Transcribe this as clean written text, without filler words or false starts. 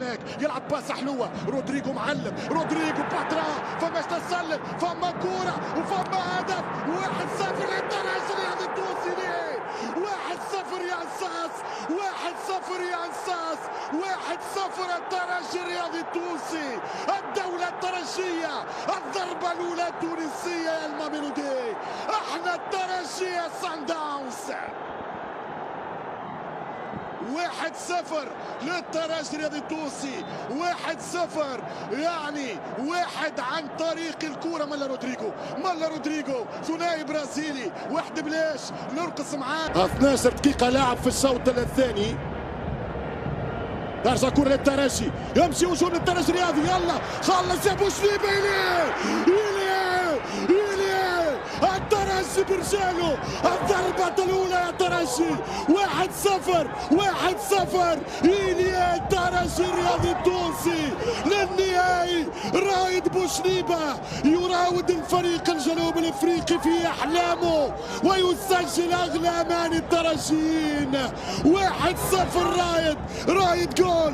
هناك يلعب باس حلوه، رودريجو معلم، رودريجو باترا، فماش تسلل، فما كوره وفما هدف. 1-0 للترجي الرياضي التونسي. ليه 1-0 يا انصاص، 1-0 يا انصاص، 1-0 الترجي الرياضي التونسي. الدولة الترجية، الضربة الأولى التونسية يا الماميلودي. احنا الترجي يا سان داونز. 1-0 للترجي الرياضي التونسي، 1-0 يعني واحد عن طريق الكرة. مالا رودريجو ثنائي برازيلي، واحد بلاش نرقص معاه. 12 دقيقة لاعب في الشوط الثاني. ترجع كرة للترجي، يمشي هجوم للترجي الرياضي، يلا خلص يا بوشليبة. الترجي برجاله، الضربة الأولى يا ترجي. 1-0 إيليا الترجي الرياضي التونسي للنهائي. رايد بوشليبة يراود الفريق الجنوب الافريقي في احلامه ويسجل اغلى امان الترجيين. 1-0 رايد جول.